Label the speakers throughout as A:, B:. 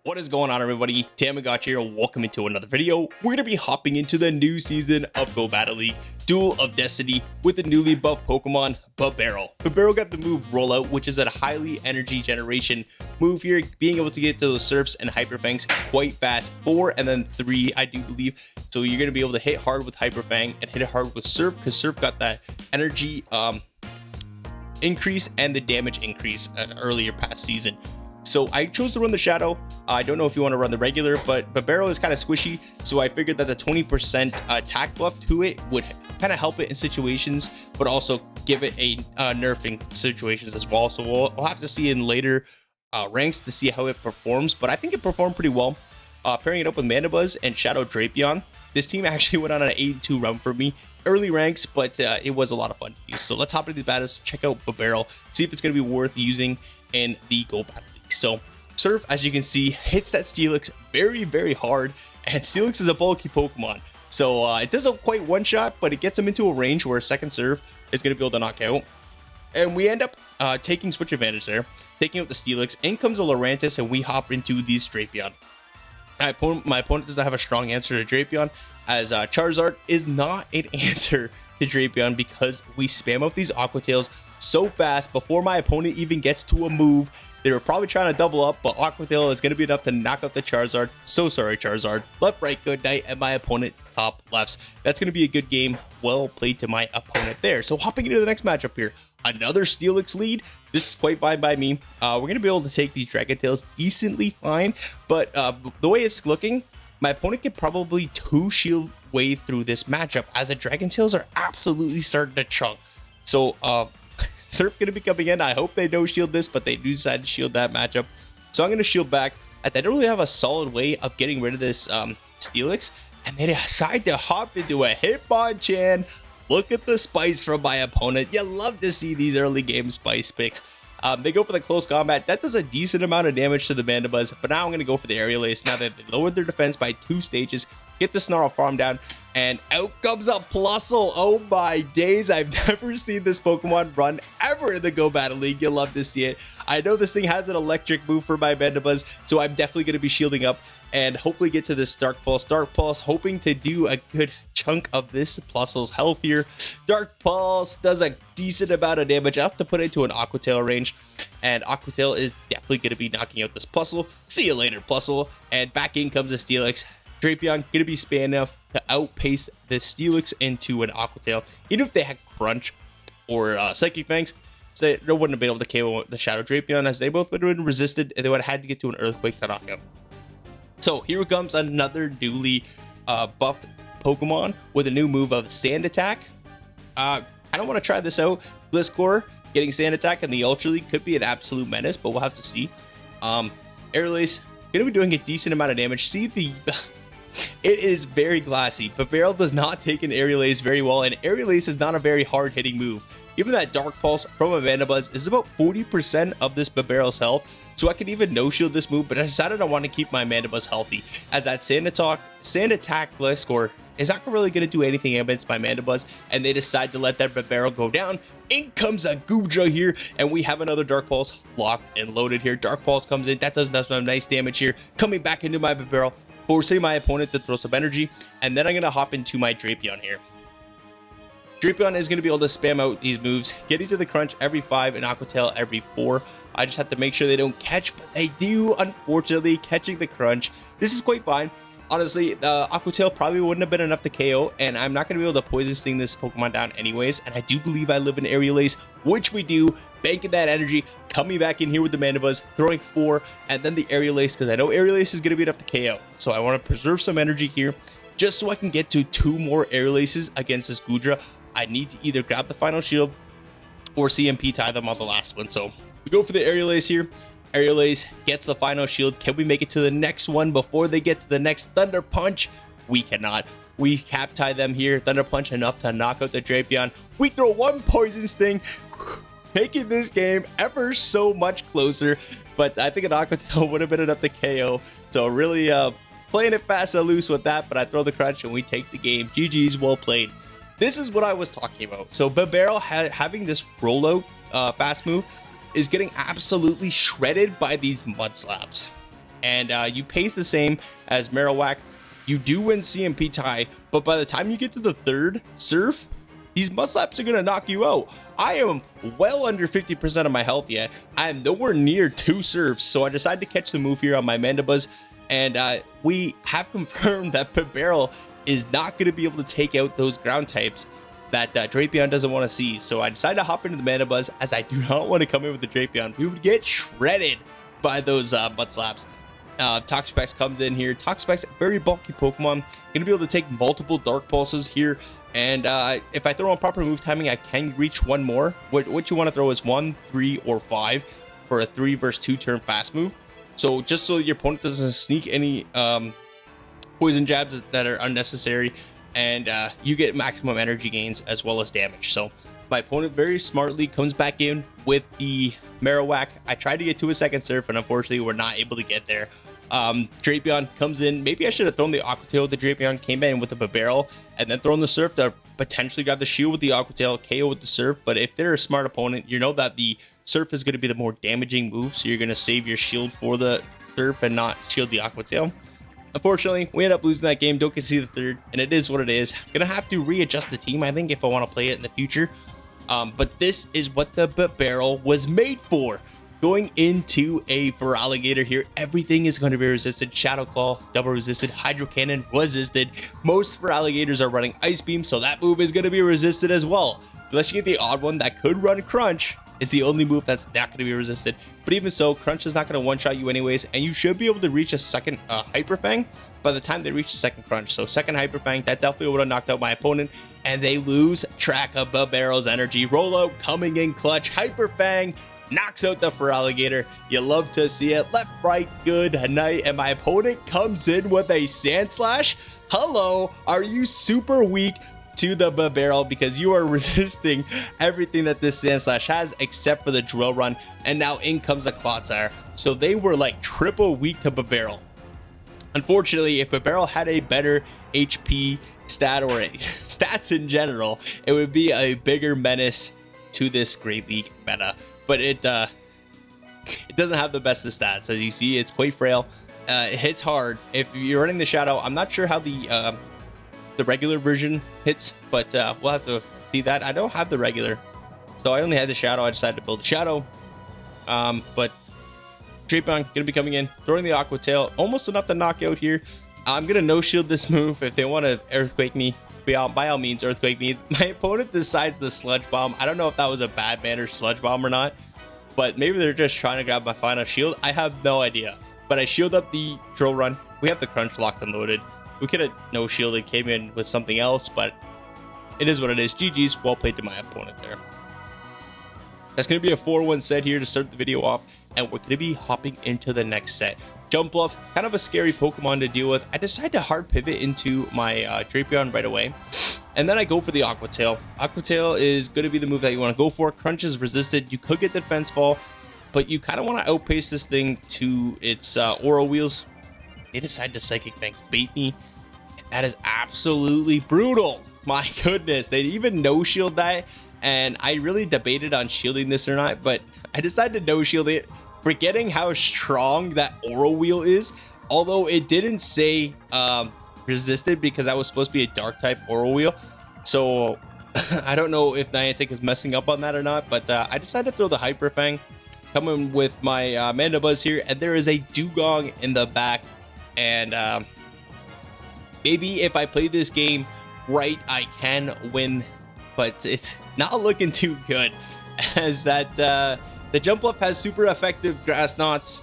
A: What is going on, everybody? Thammagotcha here, and welcome into another video. We're going to be hopping into the new season of Go Battle League, Duel of Destiny, with the newly buffed Pokemon, Bibarel. Bibarel got the move Rollout, which is a highly energy generation move here, being able to get to those Surfs and Hyper Fangs quite fast. 4 and then 3, I do believe. So you're going to be able to hit hard with Hyper Fang and hit it hard with Surf, because Surf got that energy increase and the damage increase earlier past season. So I chose to run the Shadow. I don't know if you want to run the regular, but Bibarel is kind of squishy, so I figured that the 20% attack buff to it would kind of help it in situations, but also give it a nerfing situations as well. So we'll have to see in later ranks to see how it performs, but I think it performed pretty well. Pairing it up with Mandibuzz and Shadow Drapion, this team actually went on an 8-2 run for me. Early ranks, but it was a lot of fun to use. So let's hop into these battles, check out Bibarel, see if it's going to be worth using in the Go Battle League. So Surf, as you can see, hits that Steelix very, very hard, and Steelix is a bulky Pokemon. So it doesn't quite one-shot, but it gets him into a range where a second Surf is going to be able to knock out. And we end up taking switch advantage there, taking out the Steelix. In comes a Lurantis, and we hop into the Drapion. My opponent does not have a strong answer to Drapion, as Charizard is not an answer to Drapion, because we spam out these Aqua Tails so fast before my opponent even gets to a move. They were probably trying to double up, but Aqua Tail is going to be enough to knock out the Charizard. So sorry, Charizard. Left, right, good night, and my opponent top lefts. That's going to be a good game. Well played to my opponent there. So hopping into the next matchup here, another Steelix lead. This is quite fine by me. We're going to be able to take these Dragon Tails decently fine, but the way it's looking, my opponent could probably 2-shield way through this matchup, as the Dragon Tails are absolutely starting to chunk. So Surf gonna be coming in. I hope they don't shield this, but they do decide to shield that matchup. So I'm gonna shield back, as I don't really have a solid way of getting rid of this Steelix, and they decide to hop into a Hitmonchan. Look at the spice from my opponent. You love to see these early game spice picks. They go for the close combat. That does a decent amount of damage to the Mandibuzz, but now I'm going to go for the Aerial Ace. Now that they lowered their defense by 2 stages, get the Snarl farm down, and out comes a Plusle. Oh my days, I've never seen this Pokemon run ever in the Go Battle League. You'll love to see it. I know this thing has an electric move for my Mandibuzz, so I'm definitely going to be shielding up and hopefully get to this Dark Pulse. Dark Pulse, hoping to do a good chunk of this Plusle's health here. Dark Pulse does a decent amount of damage. I have to put it into an Aqua Tail range, and Aqua Tail is definitely going to be knocking out this Plusle. See you later, Plusle. And back in comes the Steelix. Drapion going to be spam enough to outpace the Steelix into an Aqua Tail. Even if they had Crunch or Psychic Fangs, they wouldn't have been able to KO the Shadow Drapion, as they both would have been resisted, and they would have had to get to an Earthquake to knock out. So here comes another newly buffed Pokemon with a new move of Sand Attack. I don't want to try this out. Gliscor getting Sand Attack in the Ultra League could be an absolute menace, but we'll have to see. Aerial Ace going to be doing a decent amount of damage. See the... It is very glassy. Bibarel does not take an Aerial Ace very well, and Aerial Ace is not a very hard-hitting move. Even that Dark Pulse from a Mandibuzz is about 40% of this Bibarel's health, so I could even no-shield this move, but I decided I want to keep my Mandibuzz healthy, as that Sand Attack Gliscor is not really going to do anything against my Mandibuzz, and they decide to let that Bibarel go down. In comes a Goodra here, and we have another Dark Pulse locked and loaded here. Dark Pulse comes in, that does some nice damage here, coming back into my Bibarel, forcing my opponent to throw some energy, and then I'm going to hop into my Drapion here. Drapion is going to be able to spam out these moves, getting to the Crunch every 5 and Aqua Tail every 4. I just have to make sure they don't catch, but they do, unfortunately, catching the Crunch. This is quite fine. Honestly, the Aqua Tail probably wouldn't have been enough to KO, and I'm not going to be able to Poison Sting this Pokemon down anyways, and I do believe I live in Aerial Ace, which we do, banking that energy, coming back in here with the Mandibuzz, throwing 4, and then the Aerial Ace, because I know Aerial Ace is going to be enough to KO. So I want to preserve some energy here, just so I can get to 2 more Aerial Aces against this Goodra. I need to either grab the final shield or CMP tie them on the last one. So we go for the Aerial Ace here. Aerial Ace gets the final shield. Can we make it to the next one before they get to the next Thunder Punch? We cannot. We cap tie them here. Thunder Punch enough to knock out the Drapion. We throw 1 Poison Sting, making this game ever so much closer. But I think an Aqua Tail would have been enough to KO. So really playing it fast and loose with that. But I throw the Crunch and we take the game. GG's, well played. This is what I was talking about. So Bibarel having this rollout fast move is getting absolutely shredded by these Mud Slaps. and you pace the same as Marowak. You do win CMP tie, but by the time you get to the third surf, these Mudslaps are going to knock you out. I am well under 50% of my health yet. I am nowhere near 2 surfs, so I decided to catch the move here on my Mandibuzz, and we have confirmed that Bibarel is not going to be able to take out those ground types that Drapion doesn't want to see. So I decided to hop into the Mandibuzz, as I do not want to come in with the Drapion. We would get shredded by those Mudslaps. Toxapex comes in here. Toxapex, very bulky Pokemon, gonna be able to take multiple Dark Pulses here, and if I throw on proper move timing, I can reach one more. What you want to throw is 1, 3, or 5 for a 3 versus 2 turn fast move. So just so your opponent doesn't sneak any poison jabs that are unnecessary, and you get maximum energy gains as well as damage. So my opponent very smartly comes back in with the Marowak. I tried to get to a second surf, and unfortunately we're not able to get there. Drapion comes in. Maybe I should have thrown the Aqua Tail with the Drapion, came in with the Bibarel, and then thrown the surf to potentially grab the shield with the Aqua Tail, KO with the surf. But if they're a smart opponent, you know that the surf is going to be the more damaging move, so you're going to save your shield for the surf and not shield the Aqua Tail. Unfortunately, we end up losing that game. Don't get to see the third, and it is what it is. Gonna have to readjust the team, I think, if I want to play it in the future. But this is what the Bibarel was made for. Going into a Feraligatr here, everything is going to be resisted. Shadow Claw, double resisted. Hydro Cannon, resisted. Most Feraligatrs are running Ice Beam, so that move is going to be resisted as well. Unless you get the odd one that could run Crunch, is the only move that's not going to be resisted. But even so, Crunch is not going to one-shot you anyways, and you should be able to reach a second Hyper Fang by the time they reach the second Crunch. So second Hyper Fang, that definitely would have knocked out my opponent, and they lose track of Bibarel's energy. Rollout coming in clutch. Hyper Fang knocks out the Feraligatr. You love to see it. Left, right, good night, and my opponent comes in with a Sandslash. Hello, are you super weak to the Bibarel, because you are resisting everything that this Sandslash has except for the Drill Run, and now in comes the Clotsire. So they were like triple weak to Bibarel. Unfortunately, if Bibarel had a better HP stat or stats in general, it would be a bigger menace to this Great League meta. But it doesn't have the best of stats. As you see, it's quite frail. It hits hard. If you're running the Shadow, I'm not sure how the regular version hits, but we'll have to see that. I don't have the regular, so I only had the Shadow. I decided to build the Shadow. But Drapion gonna be coming in, throwing the Aqua Tail, almost enough to knock out here. I'm gonna no shield this move. If they want to Earthquake me, by all means Earthquake me. My opponent decides the Sludge Bomb. I don't know if that was a bad manner Sludge Bomb or not, but maybe they're just trying to grab my final shield. I have no idea, but I shield up the Drill Run. We have the Crunch locked and loaded. We could have no shielded, came in with something else, but it is what it is. GG's, well played to my opponent there. That's going to be a 4-1 set here to start the video off, and we're going to be hopping into the next set. Jumpluff, kind of a scary Pokemon to deal with. I decide to hard pivot into my Drapion right away, and then I go for the Aqua Tail. Aqua Tail is going to be the move that you want to go for. Crunch is resisted. You could get the Defense Fall, but you kind of want to outpace this thing to its Aura Wheels. They decide to Psychic Fangs bait me. That is absolutely brutal. My goodness, they even no-shield that, and I really debated on shielding this or not, but I decided to no-shield it, forgetting how strong that Aura Wheel is. Although it didn't say resisted, because that was supposed to be a dark type Aura Wheel. So I don't know if Niantic is messing up on that or not, but I decided to throw the Hyper Fang, coming with my Mandibuzz here, and there is a Dugong in the back, and maybe if I play this game right, I can win, but it's not looking too good, as that the Jumpluff has super effective Grass Knots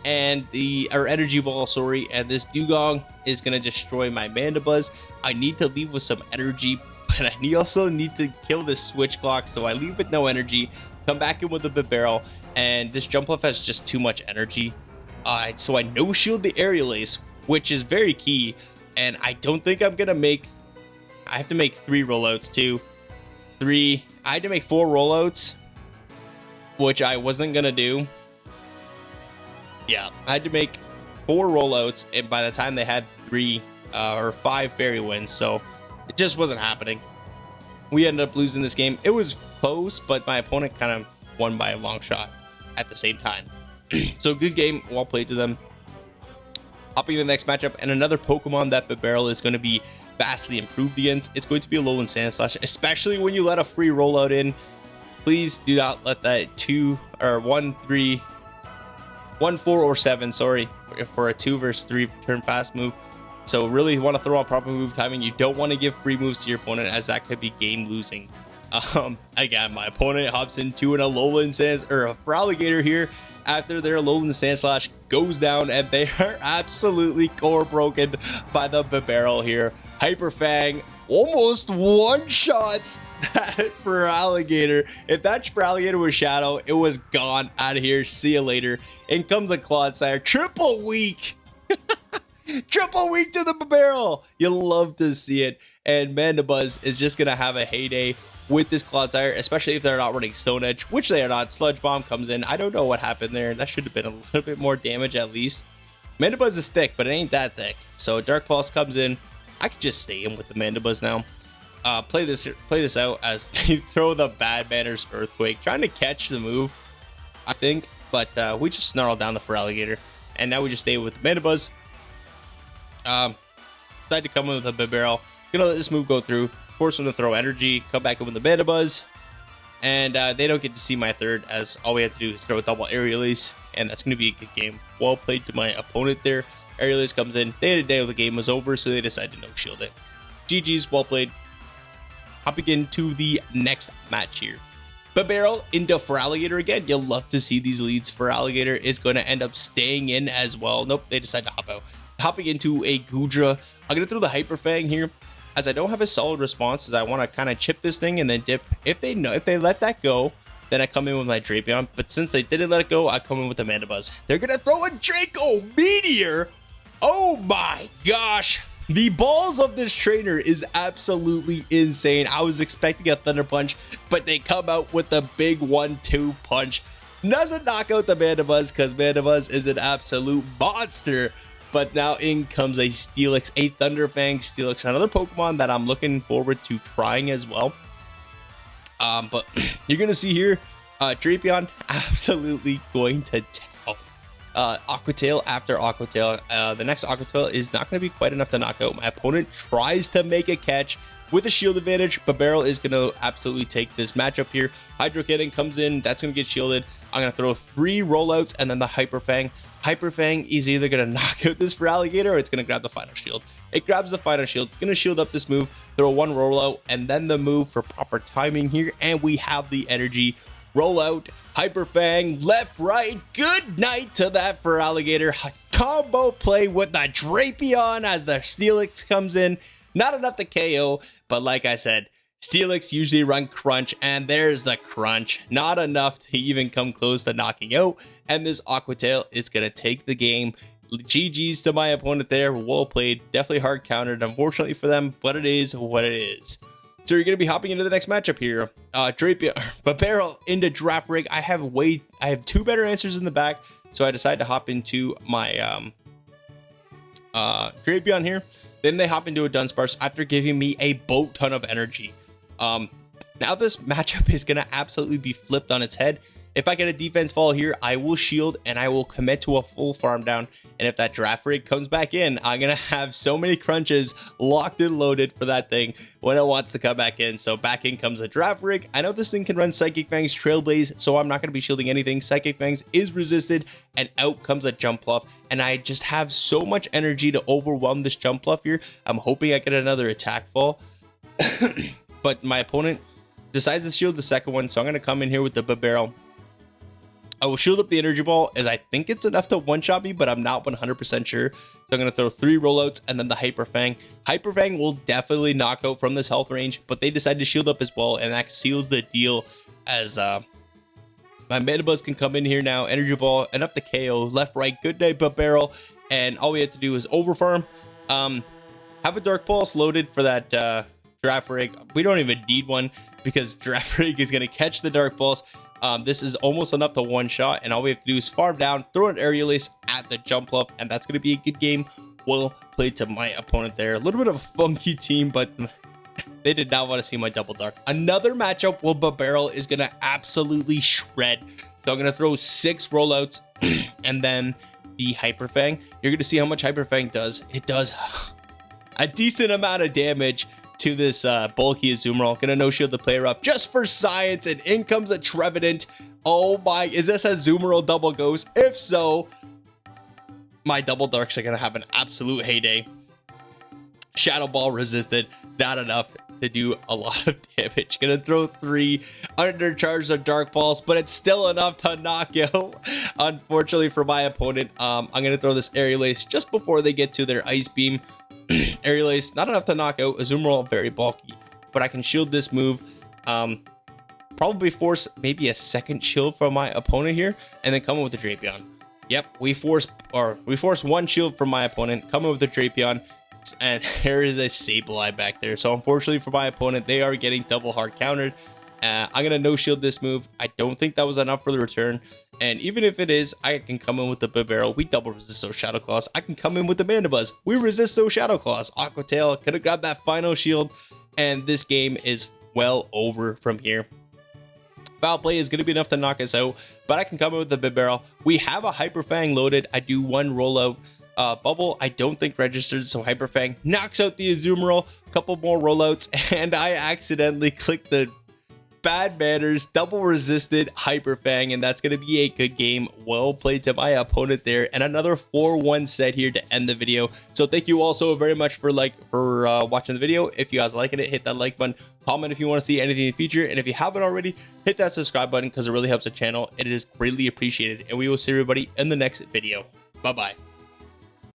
A: and or Energy Ball, sorry, and this Dugong is gonna destroy my Mandibuzz. I need to leave with some energy, but I also need to kill this Switch Clock, so I leave with no energy, come back in with a Bibarel, and this Jumpluff has just too much energy. So I no shield the Aerial Ace, which is very key, and I don't think I'm gonna make. I have to make 3 rollouts too. I had to make 4 rollouts, which I wasn't gonna do. Yeah, I had to make 4 rollouts, and by the time they had 3 or 5 fairy wins, so it just wasn't happening. We ended up losing this game. It was close, but my opponent kind of won by a long shot at the same time. So good game, well played to them. Hopping to the next matchup, and another Pokemon that Bibarel is going to be vastly improved against. It's going to be a Alolan Sandslash, especially when you let a free rollout in. Please do not let that 2 or 1, 3, 1, 4, or 7, sorry, for a 2 versus 3 turn fast move. So really want to throw out proper move timing. You don't want to give free moves to your opponent, as that could be game losing. Again, my opponent hops into an Alolan or a Feraligatr here after their Alolan Sandslash goes down, and they are absolutely core broken by the Bibarel here. Hyper Fang almost one-shots that Feraligatr. If that Feraligatr was Shadow, it was gone out of here. See you later. In comes a Clodsire. Triple weak. Triple weak to the Bibarel. You love to see it. And Mandibuzz is just going to have a heyday with this Clodsire, especially if they're not running Stone Edge, which they are not. Sludge Bomb comes in. I don't know what happened there. That should have been a little bit more damage at least. Mandibuzz is thick, but it ain't that thick. So Dark Pulse comes in. I could just stay in with the Mandibuzz now. Play this out as they throw the Bad Manners Earthquake, trying to catch the move, I think, but we just snarled down the Feraligatr, and now we just stay with the Mandibuzz. Decide to come in with a Bibarel. Gonna let this move go through. Force them to throw energy. Come back in with the Mandibuzz, and they don't get to see my third, as all we have to do is throw a double Aerial Ace, and that's gonna be a good game. Well played to my opponent there. Aerial Ace comes in. They had a day when the game was over, so they decided to no shield it. GG's, well played. Hopping into the next match here. Bibarel into Feraligatr again. You'll love to see these leads. Feraligatr is going to end up staying in as well. Nope, they decide to hop out. Hopping into a Goodra. I'm going to throw the Hyper Fang here, as I don't have a solid response, as I want to kind of chip this thing and then dip. If they let that go, then I come in with my Drapion. But since they didn't let it go, I come in with the Mandibuzz. They're going to throw a Draco Meteor. Oh my gosh. The balls of this trainer is absolutely insane. I was expecting a Thunder Punch, but they come out with the big 1-2 punch. Doesn't knock out the Mandibuzz, because Mandibuzz is an absolute monster. But now in comes a Steelix, a Thunderfang Steelix, another Pokemon that I'm looking forward to trying as well. But you're going to see here, Drapion absolutely going to tell. Aqua Tail after Aqua Tail. The next Aqua Tail is not going to be quite enough to knock out. My opponent tries to make a catch with a shield advantage. Bibarel is going to absolutely take this matchup here. Hydro Cannon comes in. That's going to get shielded. I'm going to throw 3 rollouts and then the Hyper Fang. Hyper Fang is either going to knock out this Feraligatr or it's going to grab the final shield. It grabs the final shield. Going to shield up this move. Throw 1 rollout and then the move for proper timing here. And we have the energy. Rollout. Hyper Fang, left, right. Good night to that Feraligatr. Combo play with the Drapion as the Steelix comes in. Not enough to KO, but like I said, Steelix usually run Crunch, and there's the Crunch. Not enough to even come close to knocking out, and this Aqua Tail is going to take the game. GG's to my opponent there. Well played. Definitely hard countered, unfortunately for them, but it is what it is. So you're going to be hopping into the next matchup here. Bibarel into Girafarig. I have 2 better answers in the back, so I decided to hop into my Drapion here. Then they hop into a Dunsparce after giving me a boat ton of energy. Now this matchup is going to absolutely be flipped on its head. If I get a defense fall here, I will shield and I will commit to a full farm down. And if that Girafarig comes back in, I'm going to have so many crunches locked and loaded for that thing when it wants to come back in. So back in comes a Girafarig. I know this thing can run Psychic Fangs, Trailblaze, so I'm not going to be shielding anything. Psychic Fangs is resisted, and out comes a Jumpluff. And I just have so much energy to overwhelm this Jumpluff here. I'm hoping I get another attack fall. But my opponent decides to shield the second one, so I'm going to come in here with the Bibarel. I will shield up the Energy Ball, as I think it's enough to one-shot me, but I'm not 100% sure. So I'm going to throw 3 rollouts and then the Hyper Fang. Hyper Fang will definitely knock out from this health range, but they decided to shield up as well, and that seals the deal, as my Mandibuzz can come in here now. Energy Ball, enough to KO. Left, right, good day, Bibarel. And all we have to do is overfarm. Have a Dark Pulse loaded for that Girafarig. We don't even need one, because Girafarig is going to catch the Dark Pulse. This is almost enough to one-shot, and all we have to do is farm down, throw an Aerial Ace at the Jumpluff, and that's going to be a good game. Well played to my opponent there. A little bit of a funky team, but they did not want to see my Double Dark. Another matchup where Bibarel is going to absolutely shred. So I'm going to throw 6 rollouts, and then the Hyper Fang, you're going to see how much Hyper Fang does. It does a decent amount of damage to this bulky Azumarill. Gonna no shield the player up just for science, and in comes a Trevenant. Oh my, is this a Azumarill double ghost? If so, my double darks are gonna have an absolute heyday. Shadow Ball resisted, not enough to do a lot of damage. Gonna throw 3 undercharged of Dark Balls, but it's still enough to knock out. Unfortunately for my opponent, I'm gonna throw this Aerial Ace just before they get to their Ice Beam. Aerial Ace, not enough to knock out. Azumarill, very bulky, but I can shield this move. Probably force maybe a second shield from my opponent here, and then come in with the Drapion. Yep, we force 1 shield from my opponent, come in with the Drapion, and there is a Sableye back there. So unfortunately for my opponent, they are getting double hard countered. I'm gonna no shield this move. I don't think that was enough for the return, and even if it is, I can come in with the Bibarel. We double resist those Shadow Claws. I can come in with the Mandibuzz. We resist those Shadow Claws. Aqua Tail could have grabbed that final shield, and this game is well over from here. Foul Play is going to be enough to knock us out, but I can come in with the Bibarel. We have a Hyper Fang loaded. I do 1 rollout. Bubble, I don't think registered, so Hyper Fang knocks out the Azumarill. Couple more rollouts, and I accidentally clicked the bad manners, double resisted Hyper Fang, and that's going to be a good game. Well played to my opponent there, and another 4-1 set here to end the video. So thank you all so very much for watching the video. If you guys liking it, hit that like button, comment if you want to see anything in the future, and if you haven't already, hit that subscribe button because it really helps the channel. It is greatly appreciated, and we will see everybody in the next video. Bye bye.